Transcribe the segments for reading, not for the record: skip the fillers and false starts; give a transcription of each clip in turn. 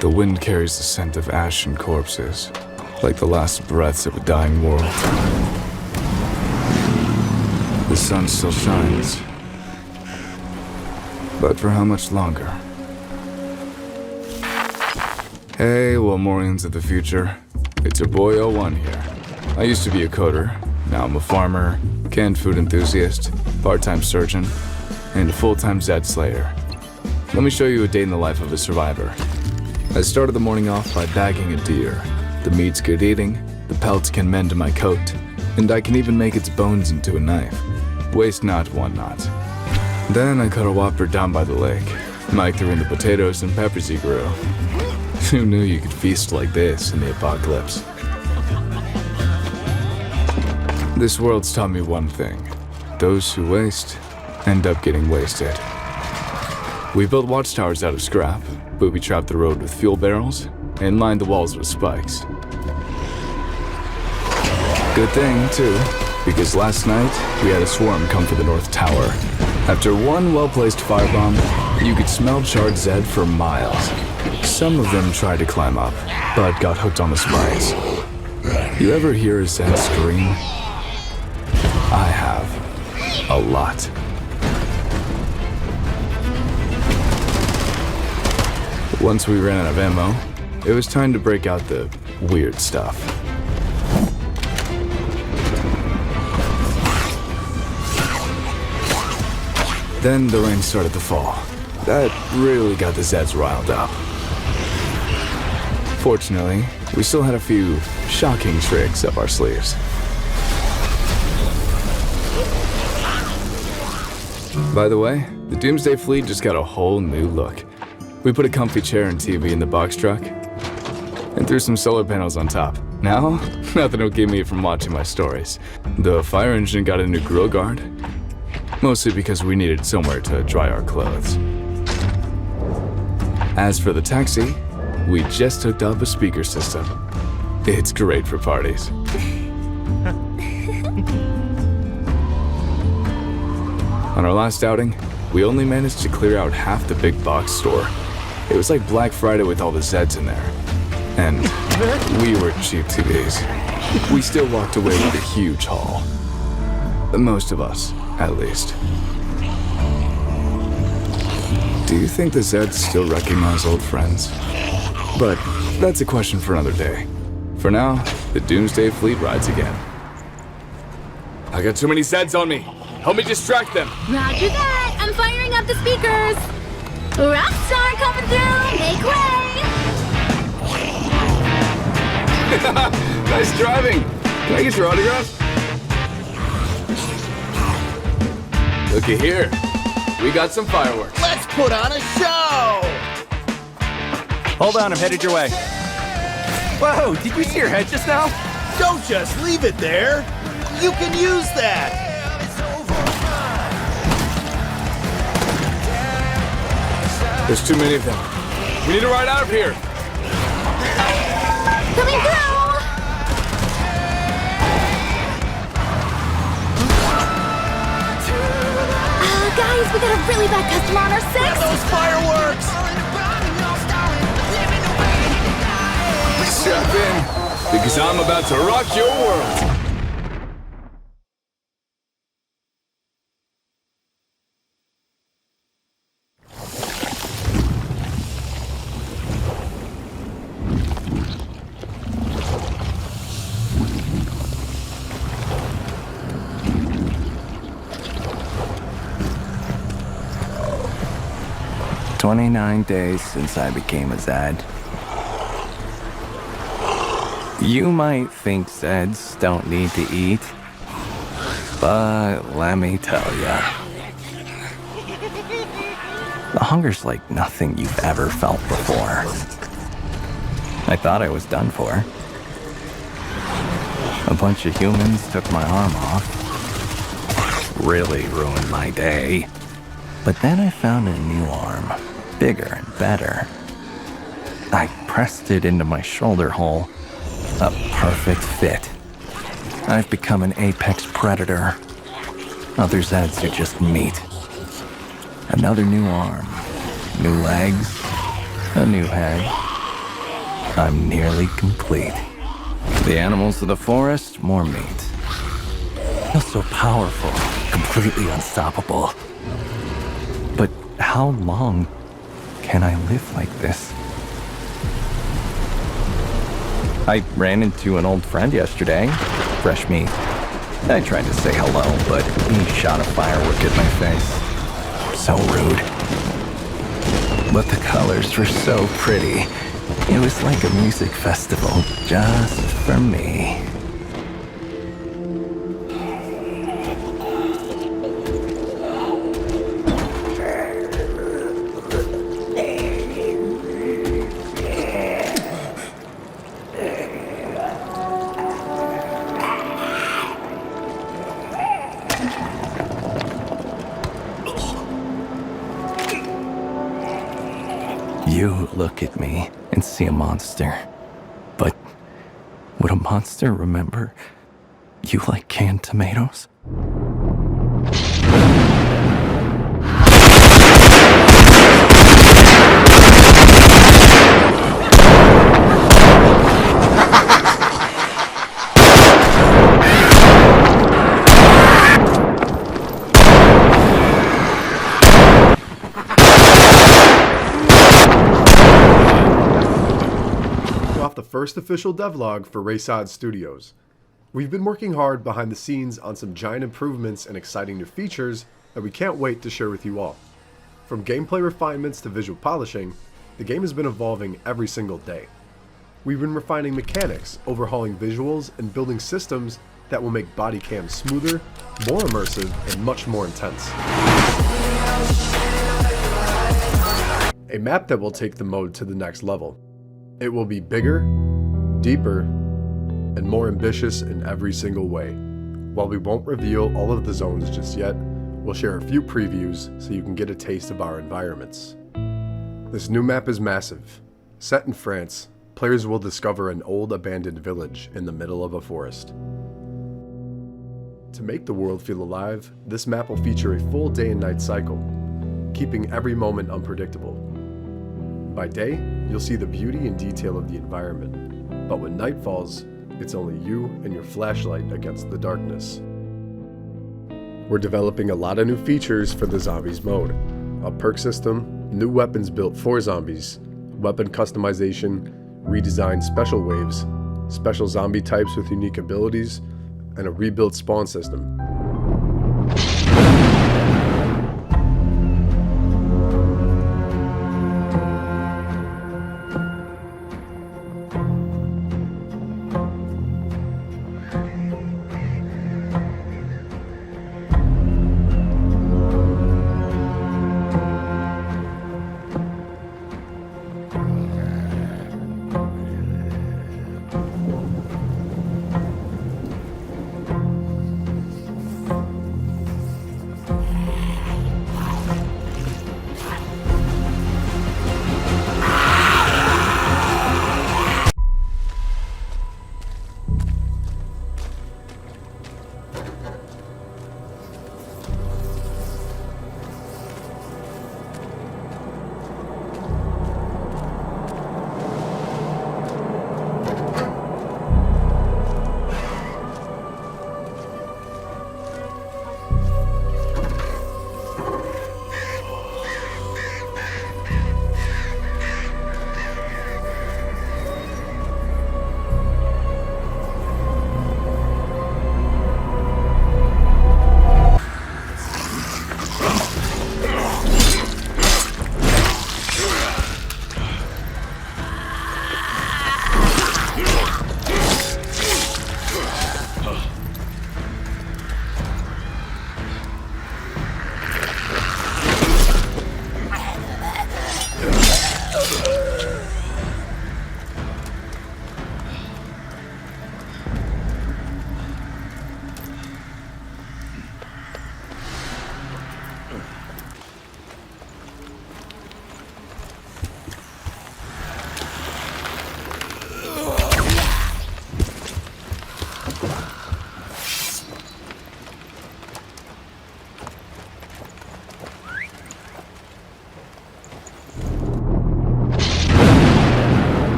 The wind carries the scent of ash and corpses, like the last breaths of a dying world. The sun still shines. But for how much longer? Hey, Wilmorians of the future. It's your boy 01 here. I used to be a coder. Now I'm a farmer, canned food enthusiast, part-time surgeon, and a full-time Zed Slayer. Let me show you a day in the life of a survivor. I started the morning off by bagging a deer. The meat's good eating, the pelts can mend my coat, and I can even make its bones into a knife. Waste not, want not. Then I cut a whopper down by the lake. Mike threw in the potatoes and peppers he grew. Who knew you could feast like this in the apocalypse? This world's taught me one thing. Those who waste end up getting wasted. We built watchtowers out of scrap, booby-trapped the road with fuel barrels, and lined the walls with spikes. Good thing, too, because last night we had a swarm come for the North Tower. After one well-placed firebomb, you could smell charred Zed for miles. Some of them tried to climb up, but got hooked on the spikes. You ever hear a Zed scream? I have. A lot. Once we ran out of ammo, it was time to break out the weird stuff. Then the rain started to fall. That really got the Zeds riled up. Fortunately, we still had a few shocking tricks up our sleeves. By the way, the Doomsday Fleet just got a whole new look. We put a comfy chair and TV in the box truck, and threw some solar panels on top. Now, nothing will keep me from watching my stories. The fire engine got a new grill guard, mostly because we needed somewhere to dry our clothes. As for the taxi, we just hooked up a speaker system. It's great for parties. On our last outing, we only managed to clear out half the big box store. It was like Black Friday with all the Zeds in there. And we were cheap TVs. We still walked away with a huge haul. Most of us, at least. Do you think the Zeds still recognize old friends? But that's a question for another day. For now, the Doomsday Fleet rides again. I got too many Zeds on me. Help me distract them. Roger that. I'm firing up the speakers. Rockstar coming through. Make way. Nice driving. Can I get your autograph? Looky here. We got some fireworks. Let's put on a show! Hold on, I'm headed your way. Whoa, did you see your head just now? Don't just leave it there. You can use that. There's too many of them. We need to ride out of here. Coming through. Guys, we got a really bad customer on our six. Grab those fireworks! Strap in, because I'm about to rock your world. "29 days since I became a Zed. You might think Zeds don't need to eat, but let me tell ya, the hunger's like nothing you've ever felt before. I thought I was done for. A bunch of humans took my arm off. Really ruined my day. But then I found a new arm, bigger and better. I pressed it into my shoulder hole. A perfect fit. I've become an apex predator. Other Zeds are just meat. Another new arm, new legs, a new head, I'm nearly complete. The animals of the forest, more meat. Feels so powerful, completely unstoppable. But how long can I live like this? I ran into an old friend yesterday, fresh meat. I tried to say hello, but he shot a firework at my face. So rude. But the colors were so pretty. It was like a music festival just for me. You look at me and see a monster. But would a monster remember you like canned tomatoes? The first official devlog for Raysod Studios. We've been working hard behind the scenes on some giant improvements and exciting new features that we can't wait to share with you all. From gameplay refinements to visual polishing, the game has been evolving every single day. We've been refining mechanics, overhauling visuals, and building systems that will make BODYCAM smoother, more immersive, and much more intense. A map that will take the mode to the next level. It will be bigger, deeper, and more ambitious in every single way. While we won't reveal all of the zones just yet, we'll share a few previews so you can get a taste of our environments. This new map is massive. Set in France, players will discover an old abandoned village in the middle of a forest. To make the world feel alive, this map will feature a full day and night cycle, keeping every moment unpredictable. By day, you'll see the beauty and detail of the environment, but when night falls, it's only you and your flashlight against the darkness. We're developing a lot of new features for the zombies mode. A perk system, new weapons built for zombies, weapon customization, redesigned special waves, special zombie types with unique abilities, and a rebuilt spawn system.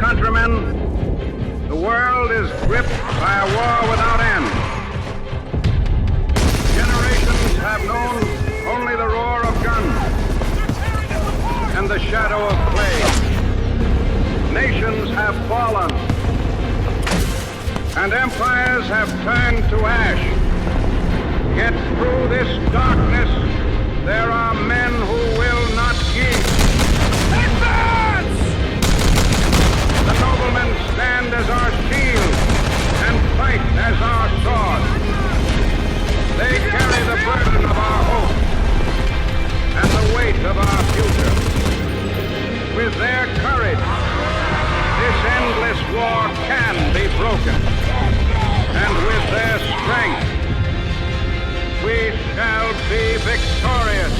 countrymen, the world is gripped by a war without end. Generations have known only the roar of guns and the shadow of plague. Nations have fallen, and empires have turned to ash. Yet through this darkness, there are men who will not yield. Advance! The noblemen stand as our shield and fight as our sword. They carry the burden of our hope and the weight of our future. With their courage, this endless war can be broken. And with their strength, we shall be victorious.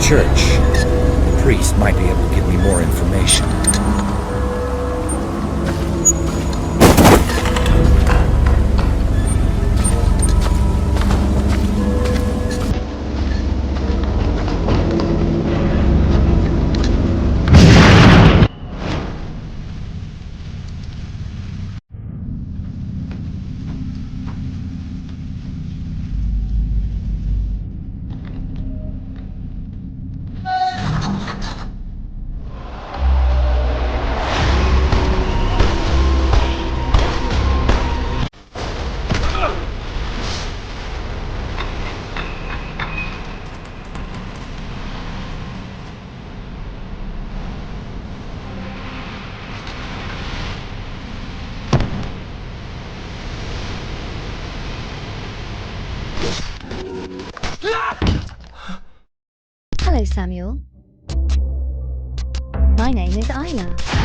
Church. The priest might be able to give me more information. Hello, Samuel. My name is A.I.L.A.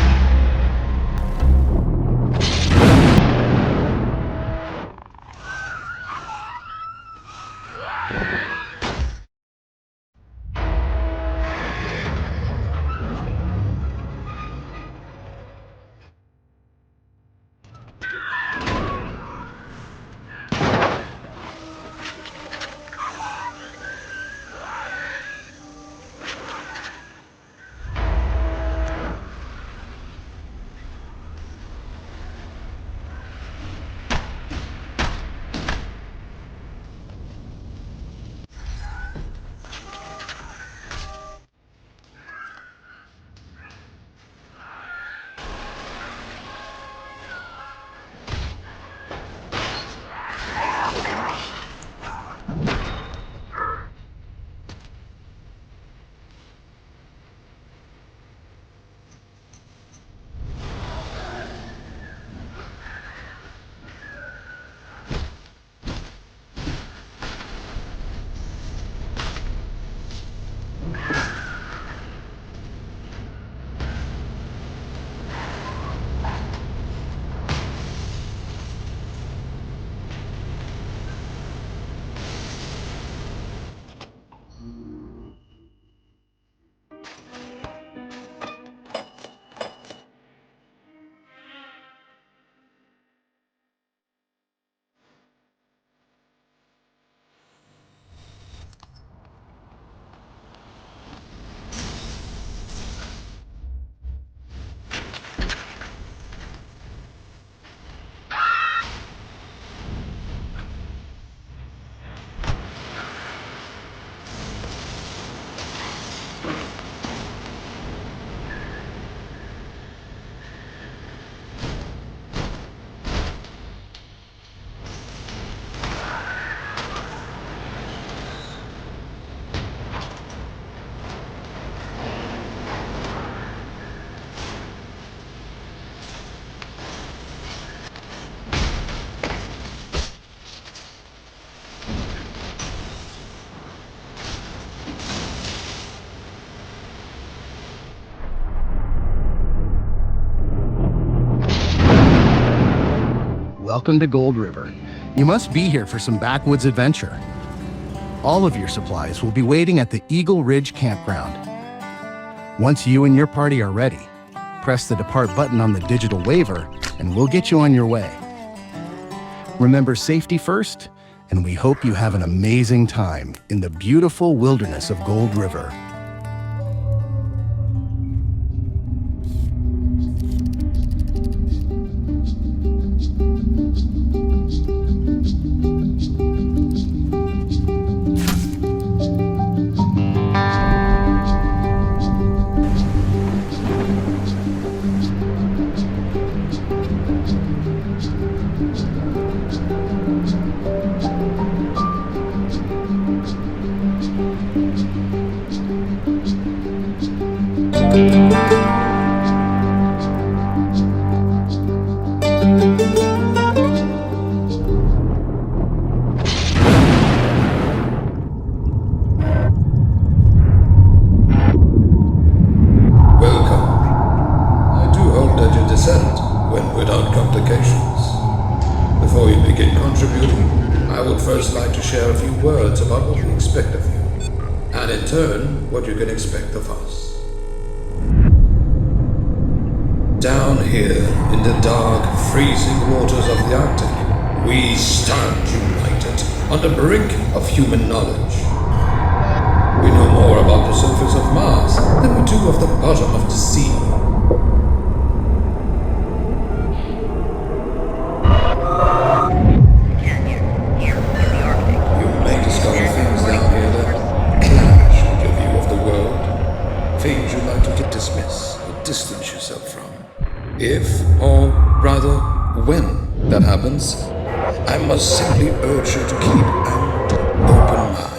Welcome to Gold River. You must be here for some backwoods adventure. All of your supplies will be waiting at the Eagle Ridge campground. Once you and your party are ready, press the depart button on the digital waiver and we'll get you on your way. Remember safety first, and we hope you have an amazing time in the beautiful wilderness of Gold River. What you can expect of us. Down here, in the dark, freezing waters of the Arctic, we stand united on the brink of human knowledge. We know more about the surface of Mars than we do of the bottom of the sea. You may discover things down here that clash with your view of the world, things you like to dismiss or distance yourself from. If, or rather, when that happens, I must simply urge you to keep an open mind.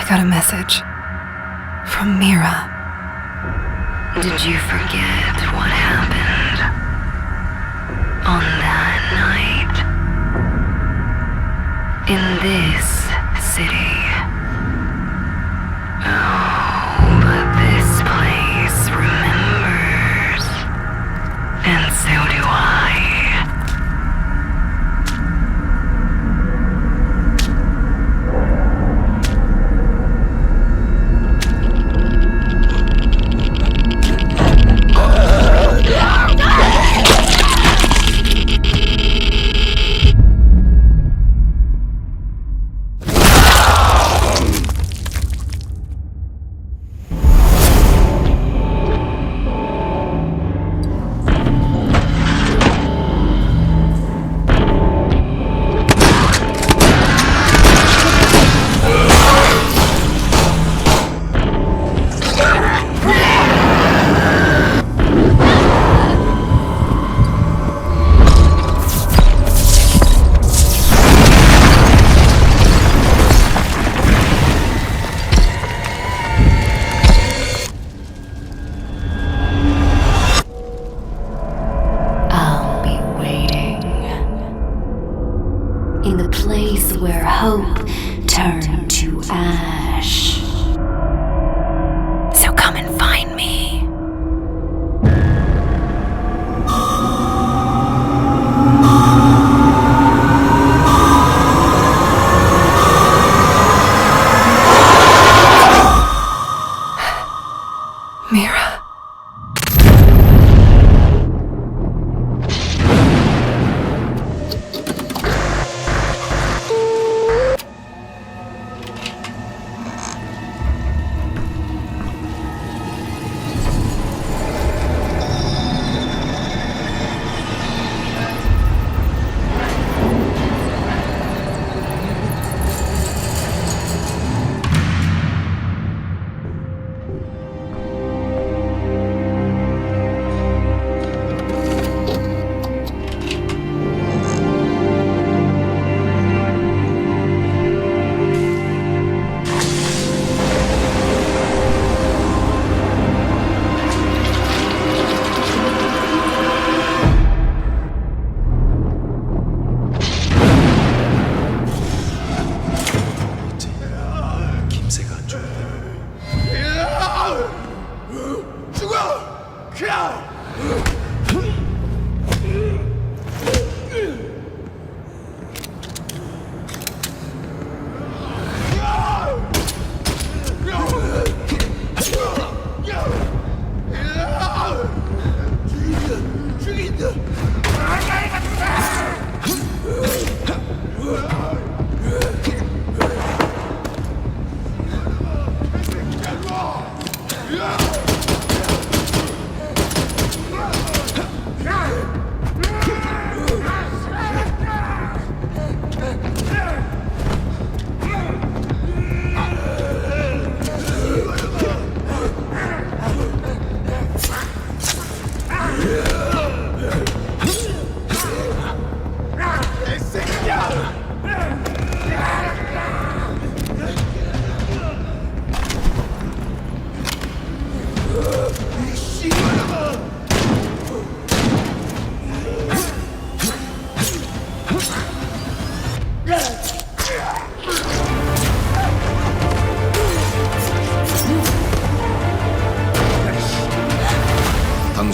Got a message from Mira. Did you forget what happened on that night in this city? Oh, but this place remembers, and so do I.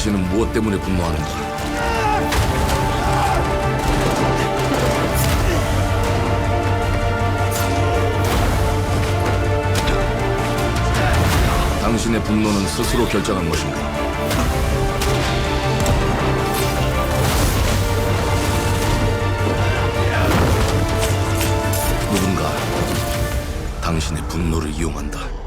당신은 무엇 때문에 분노하는가? 당신의 분노는 스스로 결정한 것인가? 누군가 당신의 분노를 이용한다.